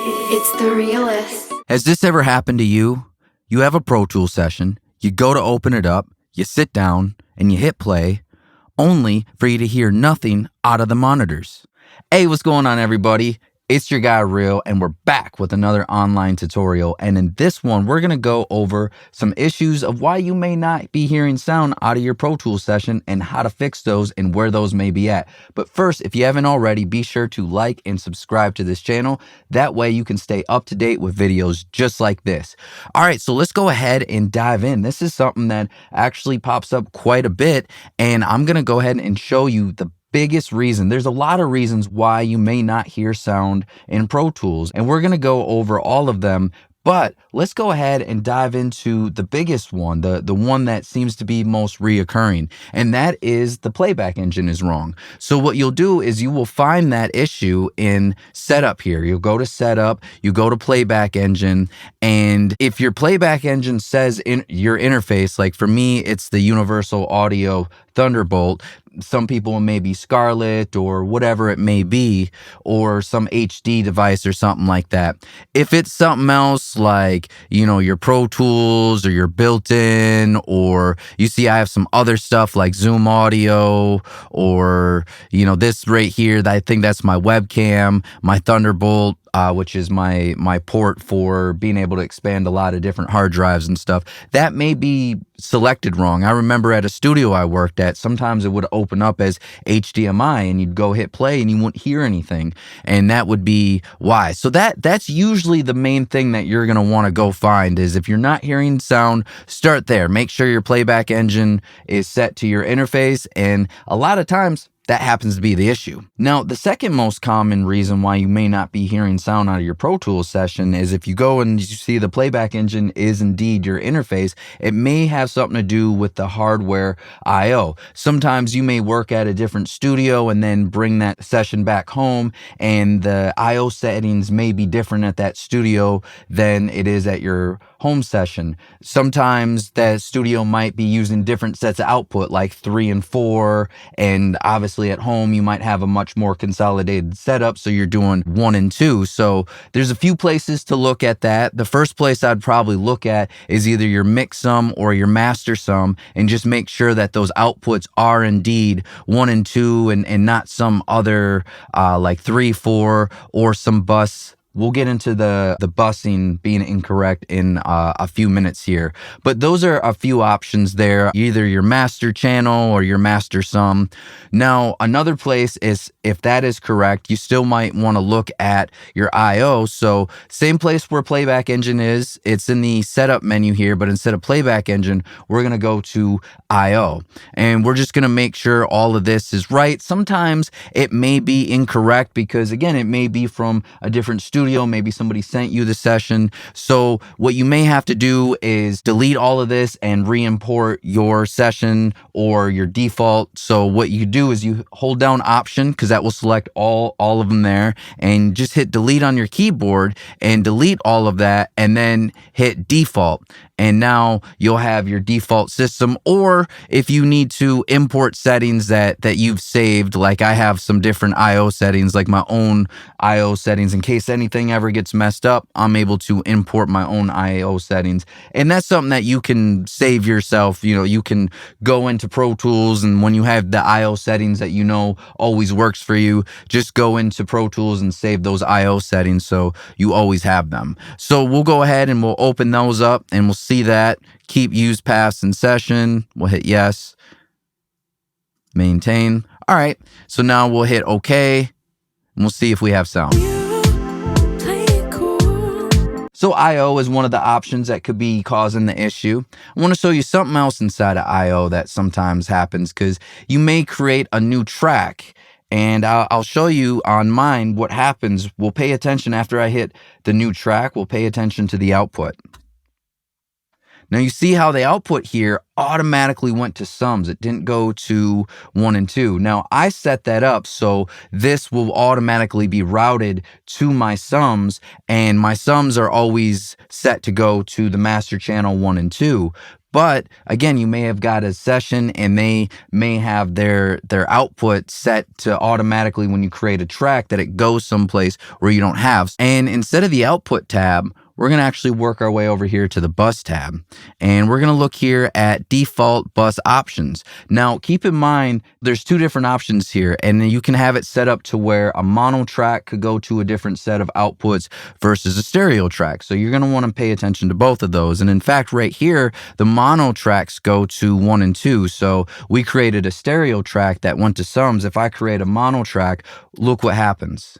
It's the realest. Has this ever happened to you? You have a Pro Tools session, you go to open it up, you sit down, and you hit play, only for you to hear nothing out of the monitors. Hey, what's going on, everybody? It's your guy Real, and we're back with another online tutorial. And in this one, we're going to go over some issues of why you may not be hearing sound out of your Pro Tools session and how to fix those and where those may be at. But first, if you haven't already, be sure to like and subscribe to this channel. That way you can stay up to date with videos just like this. All right, so let's go ahead and dive in. This is something that actually pops up quite a bit, and I'm going to go ahead and show you the biggest reason. There's a lot of reasons why you may not hear sound in Pro Tools, and we're going to go over all of them. But let's go ahead and dive into the biggest one, the one that seems to be most reoccurring, and that is the Playback Engine is wrong. So what you'll do is you will find that issue in Setup here. You'll go to Setup, you go to Playback Engine, and if your Playback Engine says in your interface, like for me, it's the Universal Audio Thunderbolt. Some people may be Scarlett or whatever it may be, or some HD device or something like that. If it's something else like, you know, your Pro Tools or your built-in, or you see I have some other stuff like Zoom Audio, or, you know, this right here, I think that's my webcam, my Thunderbolt, which is my port for being able to expand a lot of different hard drives and stuff. That may be selected wrong. I remember at a studio I worked at, sometimes it would open up as HDMI and you'd go hit play and you wouldn't hear anything. And that would be why. So that's usually the main thing that you're going to want to go find is if you're not hearing sound, start there. Make sure your Playback Engine is set to your interface. And a lot of times, that happens to be the issue. Now, the second most common reason why you may not be hearing sound out of your Pro Tools session is if you go and you see the Playback Engine is indeed your interface, it may have something to do with the hardware I/O. Sometimes you may work at a different studio and then bring that session back home, and the I/O settings may be different at that studio than it is at your home session. Sometimes the studio might be using different sets of output like 3 and 4, and obviously at home you might have a much more consolidated setup, so you're doing 1 and 2. So there's a few places to look at that. The first place I'd probably look at is either your mix sum or your master sum, and just make sure that those outputs are indeed 1 and 2 and not some other like 3, 4, or some bus. We'll get into the busing being incorrect in a few minutes here. But those are a few options there, either your master channel or your master sum. Now, another place is, if that is correct, you still might want to look at your I/O. So same place where Playback Engine is, it's in the setup menu here, but instead of Playback Engine, we're going to go to I/O. And we're just going to make sure all of this is right. Sometimes it may be incorrect because, again, it may be from a different studio. Maybe somebody sent you the session. So what you may have to do is delete all of this and re-import your session or your default. So what you do is you hold down Option, because that will select all of them there, and just hit delete on your keyboard and delete all of that, and then hit default. And now you'll have your default system. Or if you need to import settings that you've saved, like I have some different I/O settings, like my own I/O settings, in case anything ever gets messed up, I'm able to import my own I/O settings. And that's something that you can save yourself. You know, you can go into Pro Tools, and when you have the I/O settings that you know always works for you, just go into Pro Tools and save those I/O settings so you always have them. So we'll go ahead and we'll open those up and we'll see that. Keep use paths in session. We'll hit yes. Maintain. All right. So now we'll hit OK, and we'll see if we have sound. So I/O is one of the options that could be causing the issue. I want to show you something else inside of I/O that sometimes happens, because you may create a new track, and I'll show you on mine what happens. We'll pay attention after I hit the new track. We'll pay attention to the output. Now you see how the output here automatically went to sums. It didn't go to 1 and 2. Now I set that up so this will automatically be routed to my sums, and my sums are always set to go to the master channel 1 and 2. But again, you may have got a session and they may have their output set to automatically, when you create a track, that it goes someplace where you don't have. And instead of the output tab, we're going to actually work our way over here to the bus tab, and we're going to look here at default bus options. Now, keep in mind, there's two different options here, and you can have it set up to where a mono track could go to a different set of outputs versus a stereo track. So you're going to want to pay attention to both of those. And in fact, right here, the mono tracks go to 1 and 2. So we created a stereo track that went to sums. If I create a mono track, look what happens.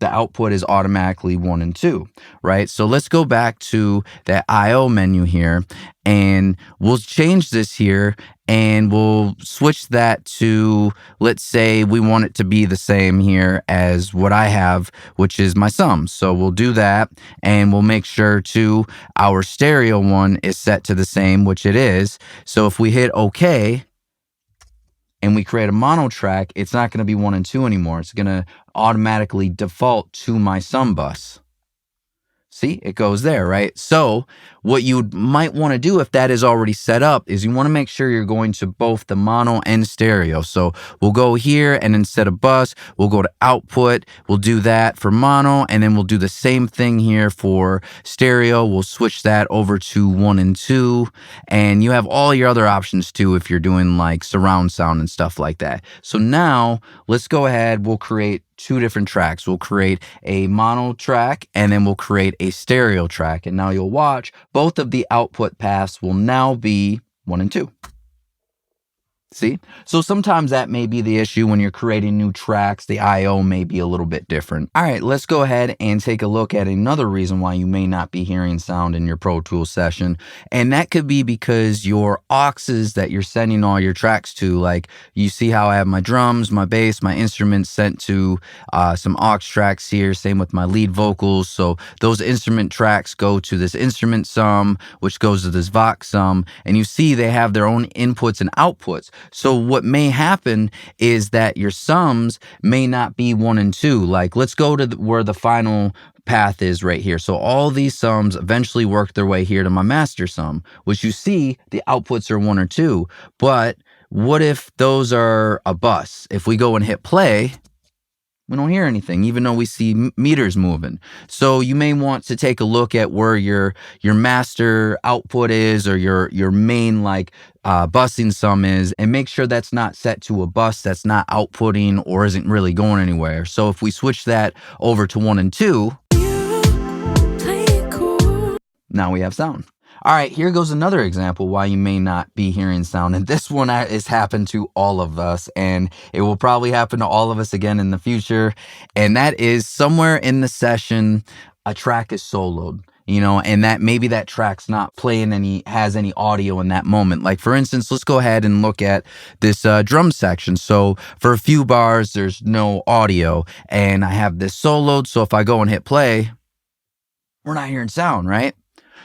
The output is automatically 1 and 2, right? So let's go back to that IO menu here, and we'll change this here, and we'll switch that to, let's say we want it to be the same here as what I have, which is my sums. So we'll do that, and we'll make sure to our stereo one is set to the same, which it is. So if we hit OK, and we create a mono track, it's not going to be 1 and 2 anymore. It's going to automatically default to my sum bus. See, it goes there, right? So what you might want to do, if that is already set up, is you want to make sure you're going to both the mono and stereo. So we'll go here, and instead of bus, we'll go to output. We'll do that for mono, and then we'll do the same thing here for stereo. We'll switch that over to 1 and 2, and you have all your other options too if you're doing like surround sound and stuff like that. So now let's go ahead. We'll create two different tracks. We'll create a mono track, and then we'll create a stereo track. And now you'll watch, both of the output paths will now be 1 and 2. See? So sometimes that may be the issue when you're creating new tracks. The IO may be a little bit different. All right, let's go ahead and take a look at another reason why you may not be hearing sound in your Pro Tools session. And that could be because your AUXs that you're sending all your tracks to, like you see how I have my drums, my bass, my instruments sent to some AUX tracks here. Same with my lead vocals. So those instrument tracks go to this instrument sum, which goes to this Vox sum. And you see they have their own inputs and outputs. So what may happen is that your sums may not be 1 and 2. Like let's go to where the final path is right here. So all these sums eventually work their way here to my master sum, which you see the outputs are 1 or 2. But what if those are a bus? If we go and hit play, we don't hear anything, even though we see meters moving. So you may want to take a look at where your master output is, or your main like busing sum is, and make sure that's not set to a bus that's not outputting or isn't really going anywhere. So if we switch that over to 1 and 2, now we have sound. All right, here goes another example why you may not be hearing sound. And this one has happened to all of us, and it will probably happen to all of us again in the future. And that is somewhere in the session, a track is soloed, and that maybe that track's not playing has any audio in that moment. Like for instance, let's go ahead and look at this drum section. So for a few bars, there's no audio, and I have this soloed. So if I go and hit play, we're not hearing sound, right?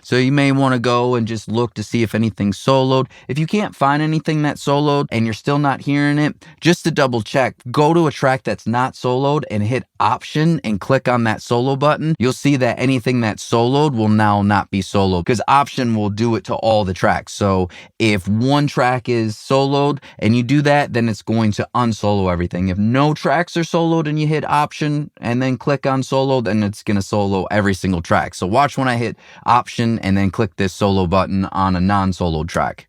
So you may want to go and just look to see if anything's soloed. If you can't find anything that's soloed and you're still not hearing it, just to double check, go to a track that's not soloed and hit option and click on that solo button. You'll see that anything that's soloed will now not be soloed, because option will do it to all the tracks. So if one track is soloed and you do that, then it's going to unsolo everything. If no tracks are soloed and you hit option and then click on solo, then it's going to solo every single track. So watch when I hit option and then click this solo button on a non-soloed track.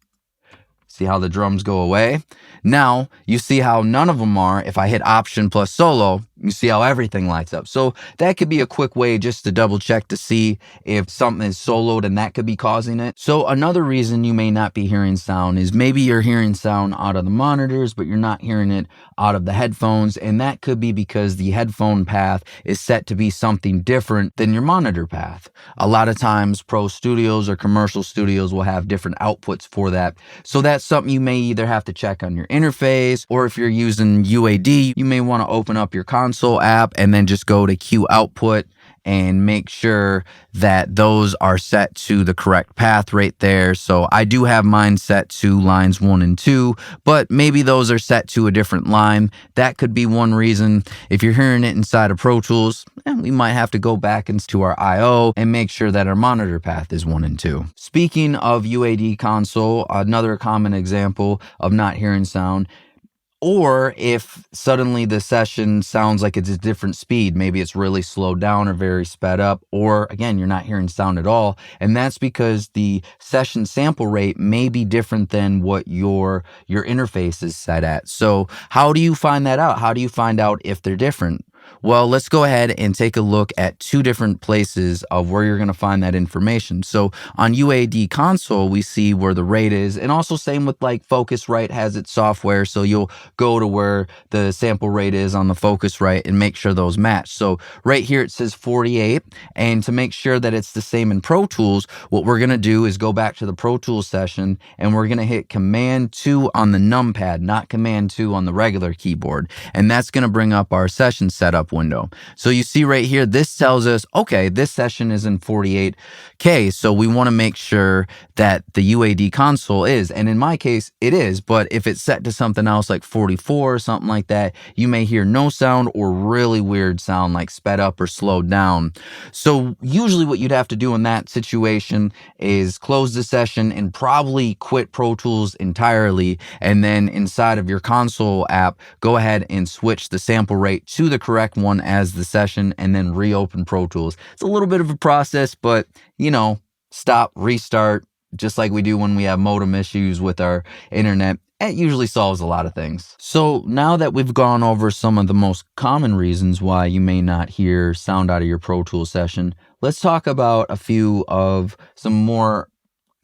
See how the drums go away? Now, you see how none of them are. If I hit option plus solo, you see how everything lights up. So that could be a quick way just to double check to see if something is soloed, and that could be causing it. So another reason you may not be hearing sound is maybe you're hearing sound out of the monitors, but you're not hearing it out of the headphones. And that could be because the headphone path is set to be something different than your monitor path. A lot of times pro studios or commercial studios will have different outputs for that. So that's something you may either have to check on your interface, or if you're using UAD, you may want to open up your console app and then just go to Q output and make sure that those are set to the correct path right there. So I do have mine set to lines 1 and 2, but maybe those are set to a different line. That could be one reason. If you're hearing it inside of Pro Tools, we might have to go back into our I/O and make sure that our monitor path is 1 and 2. Speaking of UAD console, another common example of not hearing sound, or if suddenly the session sounds like it's a different speed, maybe it's really slowed down or very sped up, or again, you're not hearing sound at all. And that's because the session sample rate may be different than what your interface is set at. So how do you find that out? How do you find out if they're different? Well, let's go ahead and take a look at 2 different places of where you're going to find that information. So on UAD console, we see where the rate is, and also same with like Focusrite has its software. So you'll go to where the sample rate is on the Focusrite and make sure those match. So right here it says 48, and to make sure that it's the same in Pro Tools, what we're going to do is go back to the Pro Tools session, and we're going to hit Command 2 on the numpad, not Command 2 on the regular keyboard. And that's going to bring up our session setup window. So you see right here, this tells us, okay, this session is in 48K. So we want to make sure that the UAD console is, and in my case, it is, but if it's set to something else like 44 or something like that, you may hear no sound or really weird sound like sped up or slowed down. So usually what you'd have to do in that situation is close the session and probably quit Pro Tools entirely. And then inside of your console app, go ahead and switch the sample rate to the correct one as the session, and then reopen Pro Tools. It's a little bit of a process, but stop, restart, just like we do when we have modem issues with our internet. It usually solves a lot of things. So now that we've gone over some of the most common reasons why you may not hear sound out of your Pro Tools session, let's talk about a few of some more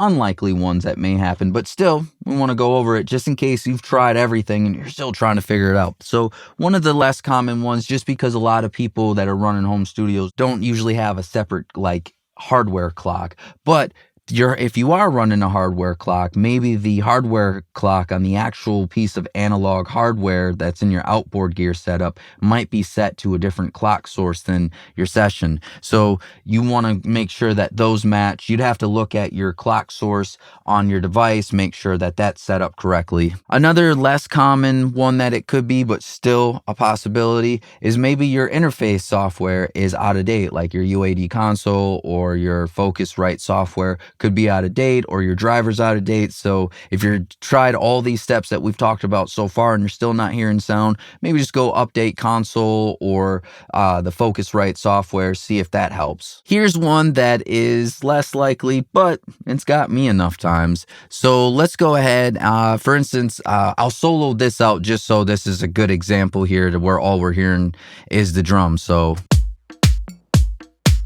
unlikely ones that may happen, but still we want to go over it just in case you've tried everything and you're still trying to figure it out. So one of the less common ones, just because a lot of people that are running home studios don't usually have a separate like hardware clock, but if you are running a hardware clock, maybe the hardware clock on the actual piece of analog hardware that's in your outboard gear setup might be set to a different clock source than your session. So you want to make sure that those match. You'd have to look at your clock source on your device, make sure that that's set up correctly. Another less common one that it could be, but still a possibility, is maybe your interface software is out of date, like your UAD console or your Focusrite software could be out of date, or your driver's out of date. So if you've tried all these steps that we've talked about so far and you're still not hearing sound, maybe just go update console or the Focusrite software, see if that helps. Here's one that is less likely, but it's got me enough times. So let's go ahead. For instance, I'll solo this out just so this is a good example here to where all we're hearing is the drum. So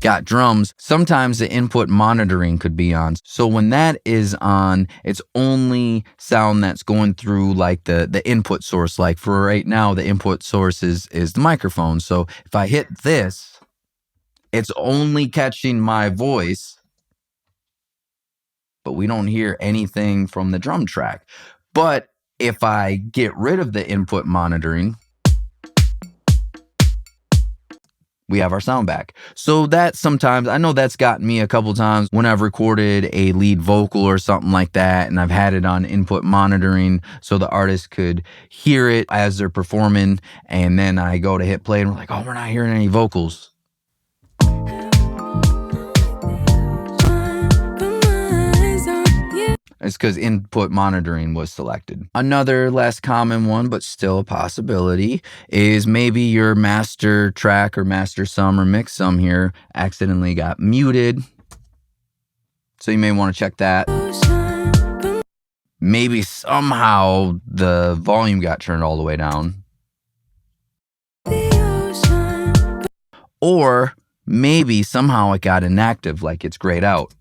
got drums. Sometimes the input monitoring could be on. So when that is on, it's only sound that's going through like the input source. Like for right now, the input source is the microphone. So if I hit this, it's only catching my voice, but we don't hear anything from the drum track. But if I get rid of the input monitoring, we have our sound back. So that sometimes, I know that's gotten me a couple times when I've recorded a lead vocal or something like that, and I've had it on input monitoring so the artist could hear it as they're performing, and then I go to hit play and we're like, oh, we're not hearing any vocals. It's because input monitoring was selected. Another less common one, but still a possibility, is maybe your master track or master sum or mix sum here accidentally got muted. So you may want to check that. Maybe somehow the volume got turned all the way down. Or maybe somehow it got inactive, like it's grayed out.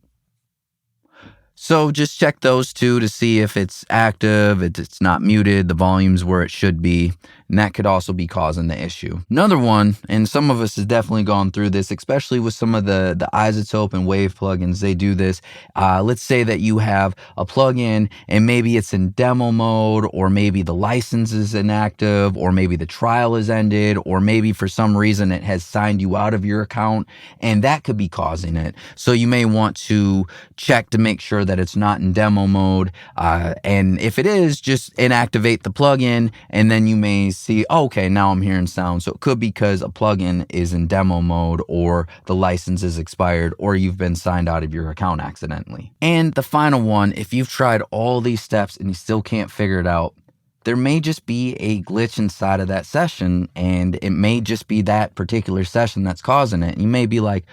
So just check those two to see if it's active, it's not muted, the volume's where it should be. and that could also be causing the issue. Another one, and some of us has definitely gone through this, especially with some of the isotope and wave plugins, they do this. Let's say that you have a plugin and maybe it's in demo mode, or maybe the license is inactive, or maybe the trial is ended, or maybe for some reason it has signed you out of your account, and that could be causing it. So you may want to check to make sure that it's not in demo mode, and if it is, just inactivate the plugin, and then you may see, oh, okay, now I'm hearing sound. So it could be because a plugin is in demo mode, or the license is expired, or you've been signed out of your account accidentally. And the final one, if you've tried all these steps and you still can't figure it out, there may just be a glitch inside of that session, and it may just be that particular session that's causing it. You may be like,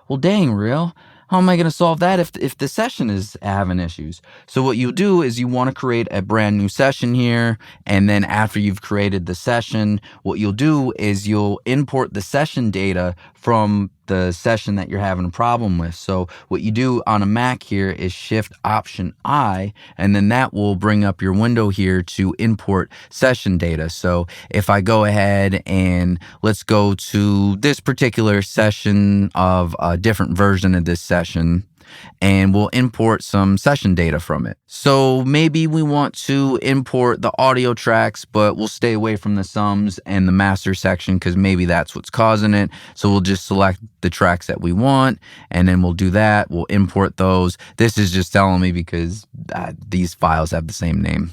well, dang, real, how am I going to solve that if the session is having issues? So what you'll do is you want to create a brand new session here, and then after you've created the session, what you'll do is you'll import the session data from the session that you're having a problem with. So what you do on a Mac here is Shift Option I, and then that will bring up your window here to import session data. So if I go ahead and let's go to this particular session of a different version of this session, and we'll import some session data from it. So maybe we want to import the audio tracks, but we'll stay away from the sums and the master section because maybe that's what's causing it. So we'll just select the tracks that we want, and then we'll do that. We'll import those. This is just telling me because these files have the same name,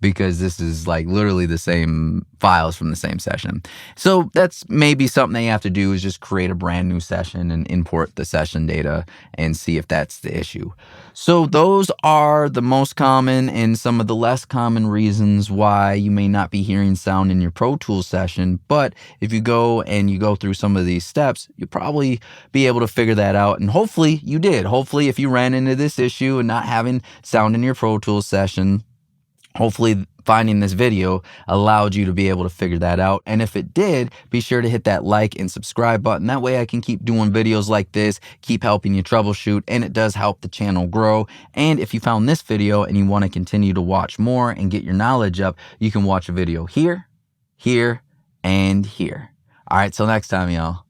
because this is like literally the same files from the same session. So that's maybe something that you have to do, is just create a brand new session and import the session data and see if that's the issue. So those are the most common and some of the less common reasons why you may not be hearing sound in your Pro Tools session. But if you go through some of these steps, you'll probably be able to figure that out. And hopefully you did. Hopefully if you ran into this issue and not having sound in your Pro Tools session, hopefully finding this video allowed you to be able to figure that out. And if it did, be sure to hit that like and subscribe button. That way I can keep doing videos like this, keep helping you troubleshoot, and it does help the channel grow. And if you found this video and you want to continue to watch more and get your knowledge up, you can watch a video here, here, and here. All right, till next time, y'all.